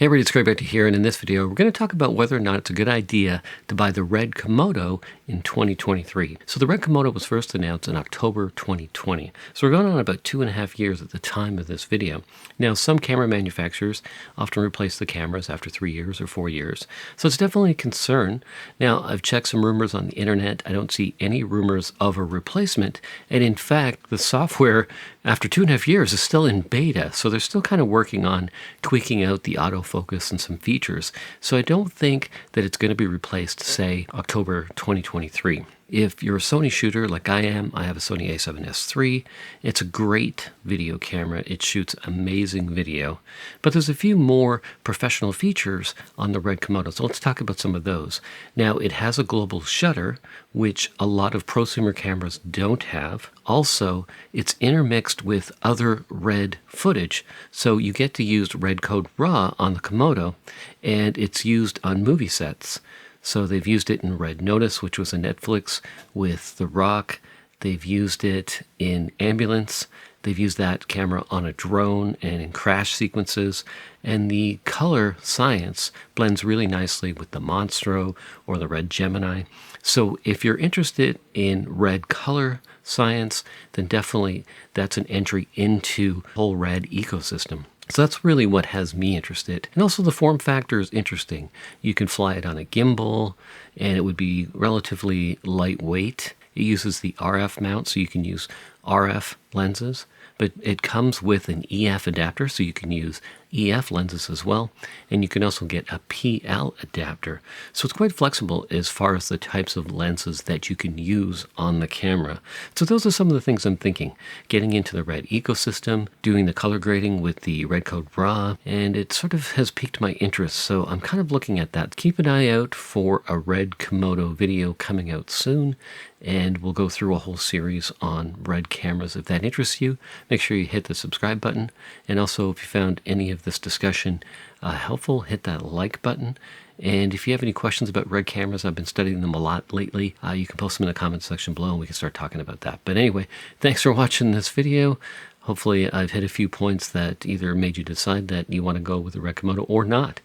Hey everybody, it's Craig back to here, and in this video we're going to talk about whether or not it's a good idea to buy the Red Komodo in 2023. So the Red Komodo was first announced in October 2020. So we're going on about 2.5 years at the time of this video. Now some camera manufacturers often replace the cameras after 3 years or 4 years. So it's definitely a concern. Now I've checked some rumors on the internet. I don't see any rumors of a replacement. And in fact, the software after 2.5 years is still in beta. So they're still kind of working on tweaking out the autofocus and some features. So I don't think that it's going to be replaced, say, October 2023. If you're a Sony shooter like I am, I have a Sony a7S III. It's a great video camera. It shoots amazing video. But there's a few more professional features on the Red Komodo. So let's talk about some of those. Now, it has a global shutter, which a lot of prosumer cameras don't have. Also, it's intermixed with other Red footage. So you get to use Red Code RAW on the Komodo, and it's used on movie sets. So they've used it in Red Notice, which was a Netflix with The Rock. They've used it in Ambulance. They've used that camera on a drone and in crash sequences. And the color science blends really nicely with the Monstro or the Red Gemini. So if you're interested in red color science, then definitely that's an entry into the whole Red ecosystem. So that's really what has me interested. And also the form factor is interesting. You can fly it on a gimbal, and it would be relatively lightweight. It uses the RF mount, so you can use RF lenses, but it comes with an EF adapter, so you can use EF lenses as well, and you can also get a PL adapter. So it's quite flexible as far as the types of lenses that you can use on the camera. So those are some of the things I'm thinking. Getting into the Red ecosystem, doing the color grading with the Red Code RAW, and it sort of has piqued my interest, so I'm kind of looking at that. Keep an eye out for a Red Komodo video coming out soon, and we'll go through a whole series on Red cameras. If that interests you, make sure you hit the subscribe button, and also if you found any of this discussion helpful, hit that like button. And if you have any questions about Red cameras, I've been studying them a lot lately, you can post them in the comment section below and we can start talking about that. But anyway, thanks for watching this video. Hopefully I've hit a few points that either made you decide that you want to go with the Red Komodo or not.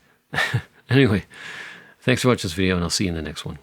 Anyway, thanks for watching this video, and I'll see you in the next one.